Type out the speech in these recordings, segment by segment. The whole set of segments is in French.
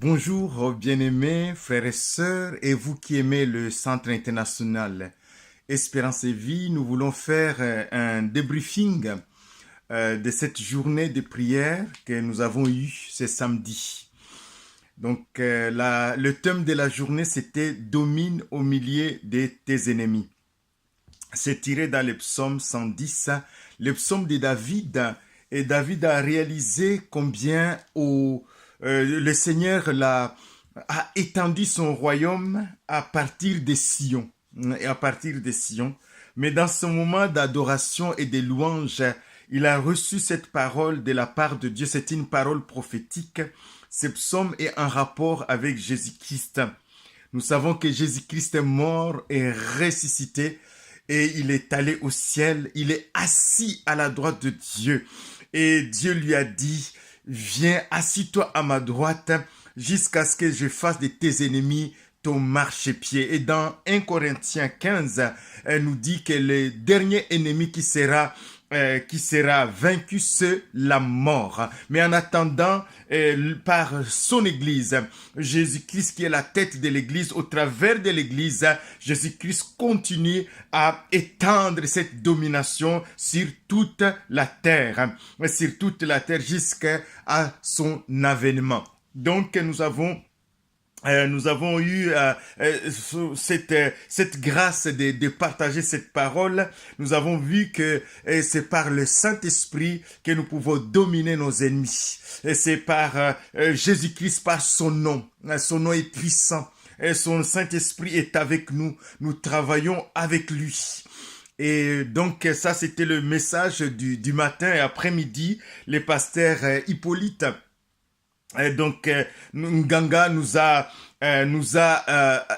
Bonjour, bien-aimés, frères et sœurs, et vous qui aimez le Centre international Espérance et Vie, nous voulons faire un débriefing de cette journée de prière que nous avons eue ce samedi. Donc, le thème de la journée, c'était « Domine au milieu de tes ennemis ». C'est tiré dans le psaume 110, le psaume de David, et David a réalisé combien le Seigneur a étendu son royaume à partir de Sion. Mais dans ce moment d'adoration et de louange, il a reçu cette parole de la part de Dieu. C'est une parole prophétique. Ce psaume est en rapport avec Jésus-Christ. Nous savons que Jésus-Christ est mort et ressuscité et il est allé au ciel. Il est assis à la droite de Dieu. Et Dieu lui a dit: viens, assis-toi à ma droite jusqu'à ce que je fasse de tes ennemis ton marchepied. Et dans 1 Corinthiens 15, elle nous dit que le dernier ennemi qui sera vaincu, c'est la mort. Mais en attendant, par son Église, Jésus-Christ qui est la tête de l'Église, au travers de l'Église, Jésus-Christ continue à étendre cette domination sur toute la terre jusqu'à son avènement. Donc nous avons eu cette grâce de partager cette parole. Nous avons vu que c'est par le Saint-Esprit que nous pouvons dominer nos ennemis. Et c'est par Jésus-Christ, par son nom. Son nom est puissant. Et son Saint-Esprit est avec nous. Nous travaillons avec lui. Et donc ça, c'était le message du matin et après-midi. Le pasteur Hippolyte, donc Nganga nous a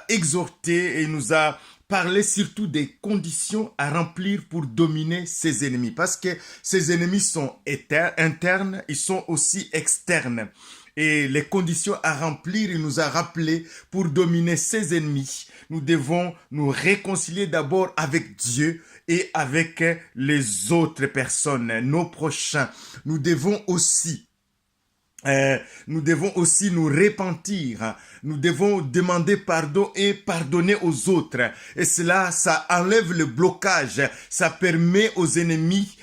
exhorté et nous a parlé surtout des conditions à remplir pour dominer ses ennemis, parce que ses ennemis sont internes, ils sont aussi externes. Et les conditions à remplir, il nous a rappelé pour dominer ses ennemis. Nous devons nous réconcilier d'abord avec Dieu et avec les autres personnes, nos prochains. Nous devons aussi nous repentir. Nous devons demander pardon et pardonner aux autres. Et cela, ça enlève le blocage. Ça permet aux ennemis,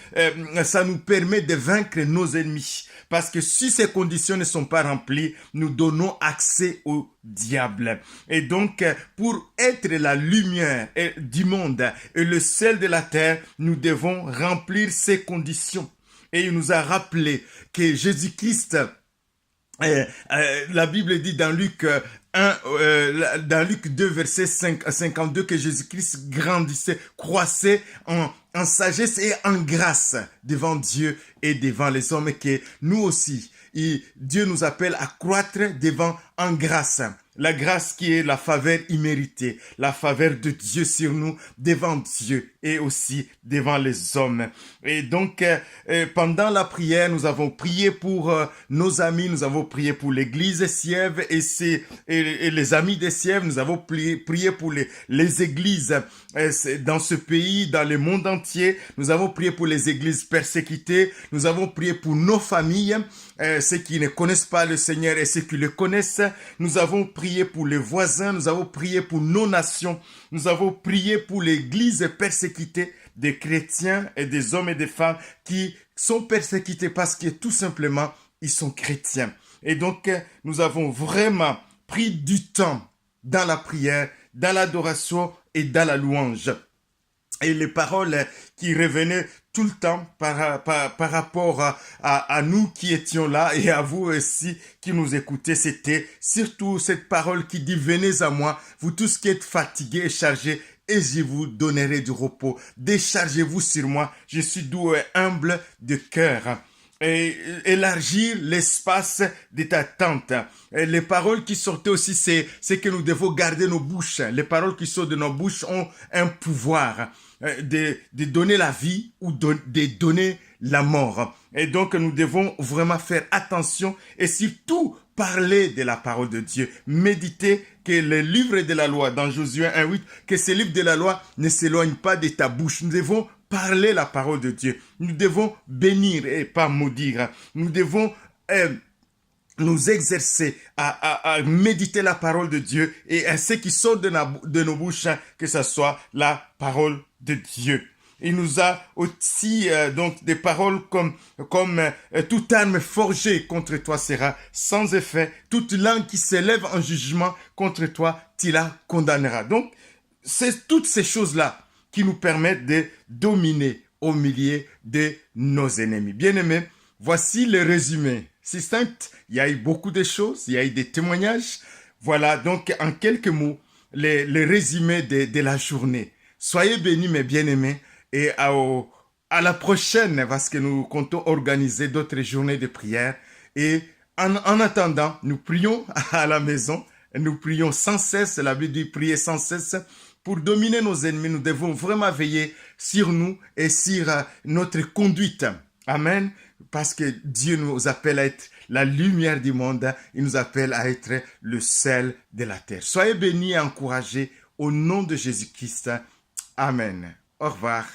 ça nous permet de vaincre nos ennemis. Parce que si ces conditions ne sont pas remplies, nous donnons accès au diable. Et donc, pour être la lumière du monde et le sel de la terre, nous devons remplir ces conditions. Et il nous a rappelé que Jésus-Christ, la Bible dit dans Luc 2, verset 52, que Jésus-Christ grandissait, croissait en sagesse et en grâce devant Dieu et devant les hommes, et que nous aussi, Dieu nous appelle à croître en grâce. La grâce qui est la faveur imméritée, la faveur de Dieu sur nous, devant Dieu et aussi devant les hommes. Et donc, pendant la prière, nous avons prié pour nos amis, nous avons prié pour l'église Sièvres et les amis des Sièvres, nous avons prié pour les églises dans ce pays, dans le monde entier. Nous avons prié pour les églises persécutées, nous avons prié pour nos familles, ceux qui ne connaissent pas le Seigneur et ceux qui le connaissent. Nous avons prié pour les voisins, nous avons prié pour nos nations, nous avons prié pour l'église persécutée, des chrétiens et des hommes et des femmes qui sont persécutés parce que tout simplement, ils sont chrétiens. Et donc, nous avons vraiment pris du temps dans la prière, dans l'adoration et dans la louange. Et les paroles qui revenaient tout le temps par rapport à nous qui étions là et à vous aussi qui nous écoutez, c'était surtout cette parole qui dit: venez à moi, vous tous qui êtes fatigués et chargés, et je vous donnerai du repos. Déchargez-vous sur moi, je suis doux et humble de cœur. Et élargir l'espace de ta tente. Et les paroles qui sortaient aussi, c'est que nous devons garder nos bouches. Les paroles qui sortent de nos bouches ont un pouvoir de donner la vie ou de donner la mort. Et donc, nous devons vraiment faire attention et surtout parler de la parole de Dieu. Méditer que le livre de la loi, dans Josué 1:8, que ce livre de la loi ne s'éloigne pas de ta bouche. Nous devons parler la parole de Dieu. Nous devons bénir et pas maudire. Nous devons nous exercer à méditer la parole de Dieu et à ce qui sort de nos bouches, que ce soit la parole de Dieu. Il nous a aussi donc des paroles comme toute arme forgée contre toi sera sans effet. Toute langue qui s'élève en jugement contre toi, tu la condamneras. Donc, c'est toutes ces choses-là qui nous permettent de dominer au milieu de nos ennemis. Bien-aimés, voici le résumé. C'est simple, il y a eu beaucoup de choses, il y a eu des témoignages. Voilà, donc en quelques mots, le résumé de la journée. Soyez bénis, mes bien-aimés, et à la prochaine, parce que nous comptons organiser d'autres journées de prière. Et en attendant, nous prions à la maison, nous prions sans cesse, la Bible dit prier sans cesse. Pour dominer nos ennemis, nous devons vraiment veiller sur nous et sur notre conduite. Amen. Parce que Dieu nous appelle à être la lumière du monde. Il nous appelle à être le sel de la terre. Soyez bénis et encouragés au nom de Jésus-Christ. Amen. Au revoir.